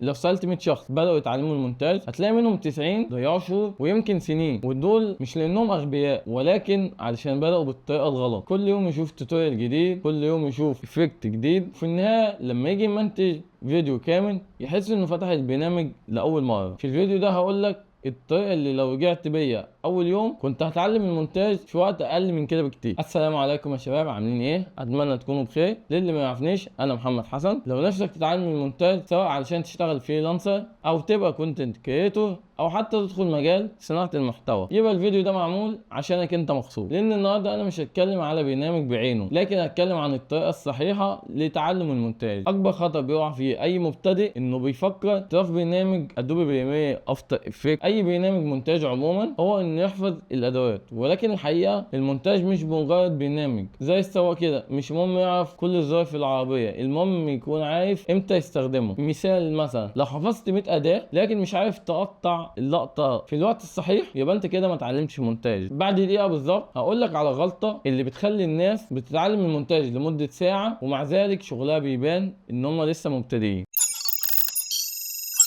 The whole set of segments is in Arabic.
لو سألت 100 شخص بدأوا يتعلموا المونتاج هتلاقي منهم 90 ضيعوا شهور ويمكن سنين، ودول مش لأنهم أغبياء ولكن علشان بدأوا بالطريقة الغلط. كل يوم يشوف توتوريال جديد، كل يوم يشوف افكت جديد، في النهاية لما يجي يمنتج فيديو كامل يحس انه فتح البرنامج لأول مرة. في الفيديو ده هقولك الطريقة اللي لو رجعت بيا اول يوم كنت هتعلم المونتاج في وقت اقل من كده بكتير. السلام عليكم يا شباب، عاملين ايه؟ اتمنى تكونوا بخير. للي ما يعرفنيش انا محمد حسن. لو نفسك تتعلم المونتاج سواء علشان تشتغل فريلانسر او تبقى كونتنت كريتور او حتى تدخل مجال صناعة المحتوى، يبقى الفيديو ده معمول عشانك انت مخصوص. لان النهارده انا مش هتكلم على برنامج بعينه، لكن هتكلم عن الطريقة الصحيحة لتعلم المونتاج. اكبر خطأ بيقع فيه اي مبتدئ انه بيفكر في برنامج ادوبي بريمير، افتر افكت، اي برنامج مونتاج عموما، هو انه يحفظ الادوات. ولكن الحقيقه المونتاج مش مجرد برنامج زي السواق كده، مش مهم يعرف كل الظواهر في العربيه، المهم يكون عارف امتى يستخدمه. مثال مثلا لو حفظت 100 اداه لكن مش عارف تقطع اللقطه في الوقت الصحيح، يبقى انت كده ما اتعلمتش مونتاج. بعد دقيقه بالظبط هقول لك على غلطه اللي بتخلي الناس بتتعلم المونتاج لمده ساعه ومع ذلك شغلها بيبان ان هم لسه مبتدئين.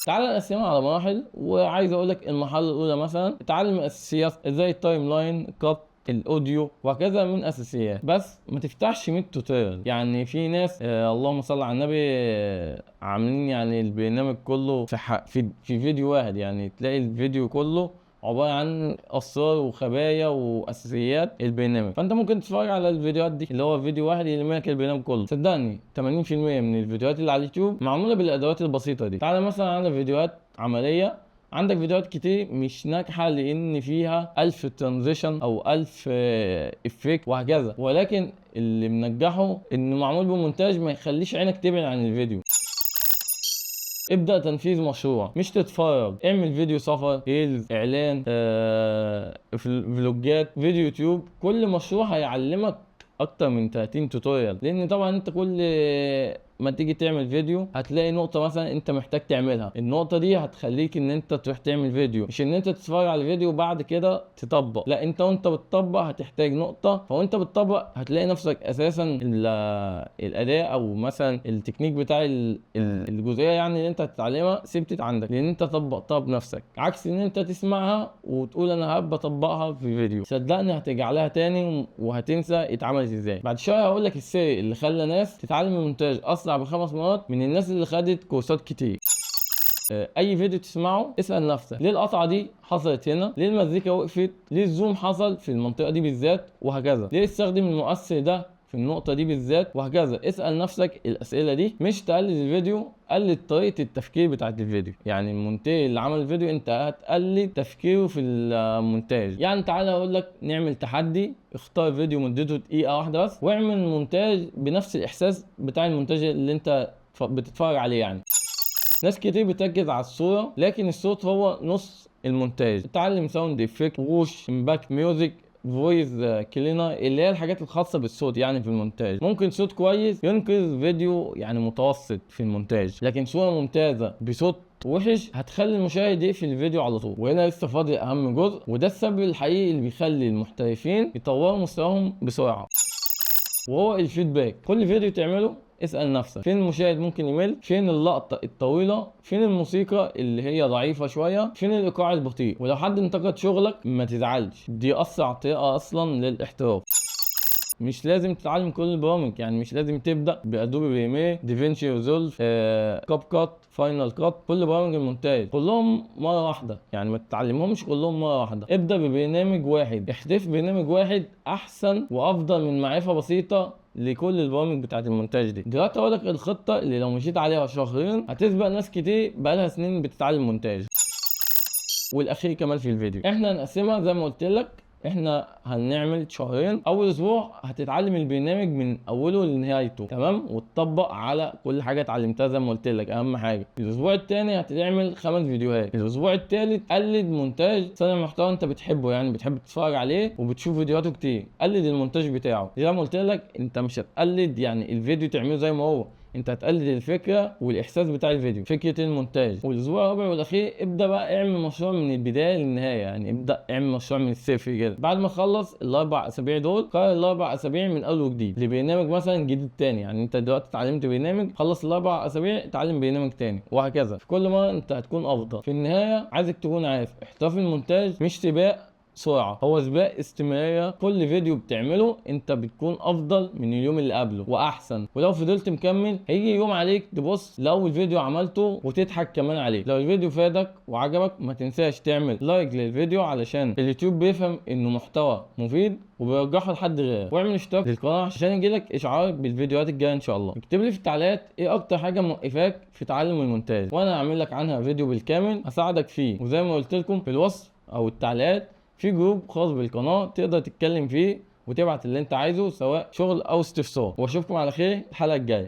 تعال نقسمها على مراحل، وعايز اقول لك المرحله الاولى مثلا اتعلم اساسيات زي التايم لاين، كات، الاوديو وكذا من اساسيات، بس ما تفتحش 100 توتوريال. يعني في ناس اللهم صل على النبي عاملين يعني البرنامج كله في فيديو واحد، يعني تلاقي الفيديو كله عباره عن اسرار وخبايا واساسيات البرنامج. فانت ممكن تتفرج على الفيديوهات دي اللي هو فيديو واحد يلم لك البرنامج كله. صدقني 80% من الفيديوهات اللي على اليوتيوب معموله بالادوات البسيطه دي. تعالى مثلا على فيديوهات عمليه، عندك فيديوهات كتير مش ناجحه لان فيها 1000 ترانزيشن او 1000 افكت وهكذا، ولكن اللي منجحه انه معمول بمونتاج ما يخليش عينك تبعد عن الفيديو. ابدأ تنفيذ مشروع مش تتفرج. اعمل فيديو سفر، ريلز، اعلان، فلوجات، فيديو يوتيوب. كل مشروع هيعلمك اكتر من 30 توتوريال، لان طبعا انت كل ما تيجي تعمل فيديو هتلاقي نقطة مثلا انت محتاج تعملها، النقطة دي هتخليك ان انت تروح تعمل فيديو، مش ان انت تتفرج على الفيديو وبعد كده تطبق. لا، انت وانت بتطبق هتحتاج نقطة، فوانت بتطبق هتلاقي نفسك اساسا الاداة او مثلا التكنيك بتاع الجزئية يعني اللي انت هتتعلمها ثبتت عندك لان انت طبقتها بنفسك، عكس ان انت تسمعها وتقول انا هبقى اطبقها في فيديو. صدقني هترجع لها تاني وهتنسى اتعملت ازاي. بعد شوية هقول لك السر اللي خلى ناس تتعلم المونتاج اسرع ب5 مرات من الناس اللي خدت كورسات كتير. اي فيديو تسمعه اسال نفسك ليه القطعه دي حصلت هنا، ليه المزيكا وقفت، ليه الزوم حصل في المنطقه دي بالذات وهكذا، ليه استخدم المؤثر ده في النقطة دي بالذات وهكذا. اسأل نفسك الأسئلة دي، مش تقلد الفيديو، قلد طريقة التفكير بتاعت الفيديو. يعني المونتاج اللي عمل الفيديو انت هتقلد تفكيره في المونتاج. يعني تعالى اقول لك نعمل تحدي، اختار فيديو مدته دقيقة واحدة بس واعمل مونتاج بنفس الإحساس بتاع المونتاج اللي انت بتتفرج عليه. يعني ناس كتير بتركز على الصورة لكن الصوت هو نص المونتاج. اتعلم ساوند افكت، ووش، امباكت ميوزك، فويس كلينر، اللي هي الحاجات الخاصة بالصوت يعني في المونتاج. ممكن صوت كويس ينقذ فيديو يعني متوسط في المونتاج، لكن صورة ممتازة بصوت وحش هتخلي المشاهد يقفل الفيديو على طول. وهنا لسه فاضل اهم جزء، وده السبب الحقيقي اللي بيخلي المحترفين يطوروا مستواهم بسرعة، وهو الفيدباك. كل فيديو تعمله اسأل نفسك فين المشاهد ممكن يمل، فين اللقطة الطويلة، فين الموسيقى اللي هي ضعيفة شوية، فين الإيقاع البطيء. ولو حد انتقد شغلك ما تزعلش، دي أسرع طريقة أصلا للاحتراف. مش لازم تتعلم كل البرامج، يعني مش لازم تبدا بادوبي بريمير، دافينشي ريزولف، كاب كات، فاينل كات. كل برامج المونتاج كلهم مره واحده، يعني ما تتعلمهمش كلهم مره واحده. ابدا ببرنامج واحد، احذف برنامج واحد احسن وافضل من معرفه بسيطه لكل البرامج بتاعت المونتاج دي. دلوقتي اقول لك الخطه اللي لو مشيت عليها شهرين هتسبق ناس كتير بقالها سنين بتتعلم مونتاج. والاخير كمان في الفيديو احنا هنقسمها زي ما قلت لك. احنا هنعمل شهرين، اول اسبوع هتتعلم البرنامج من اوله لنهايته تمام، وتطبق على كل حاجه اتعلمتها زي ما قلت لك اهم حاجه. الاسبوع الثاني هتعمل 5 فيديوهات. الاسبوع الثالث قلد مونتاج صانع محتوى انت بتحبه، يعني بتحب تتفرج عليه وبتشوف فيديوهاته كتير، قلد المونتاج بتاعه. زي ما قلت لك انت مش هتقلد يعني الفيديو تعمله زي ما هو، انت هتقلد الفكره والاحساس بتاع الفيديو، فكره المونتاج. والاسبوع الرابع والاخير ابدا بقى اعمل مشروع من البدايه للنهايه، يعني ابدا اعمل مشروع من الصفر كده. بعد ما تخلص الاربع اسابيع دول قرر الاربع اسابيع من اول وجديد لبرنامج مثلا جديد تاني. يعني انت دلوقتي اتعلمت برنامج، خلص الاربع اسابيع اتعلم برنامج تاني، وهكذا. في كل مره انت هتكون افضل. في النهايه عايزك تكون عارف احتراف المونتاج مش سباق سرعه، هو سباق استمراريه. كل فيديو بتعمله انت بتكون افضل من اليوم اللي قبله واحسن. ولو فضلت مكمل هيجي يوم عليك تبص لاول فيديو عملته وتضحك كمان عليه. لو الفيديو فادك وعجبك ما تنساش تعمل لايك للفيديو علشان اليوتيوب بيفهم انه محتوى مفيد وبيرجحه لحد غيرك. واعمل اشتراك للقناه عشان يجيلك اشعارك بالفيديوهات الجايه ان شاء الله. اكتب لي في التعليقات ايه اكتر حاجه موقفاك في تعلم المونتاج، وانا هعمل لك عنها فيديو بالكامل اساعدك فيه. وزي ما قلت لكم في الوصف او التعليقات في جروب خاص بالقناه تقدر تتكلم فيه وتبعت اللي انت عايزه سواء شغل او استفسار. واشوفكم على خير الحلقه الجايه.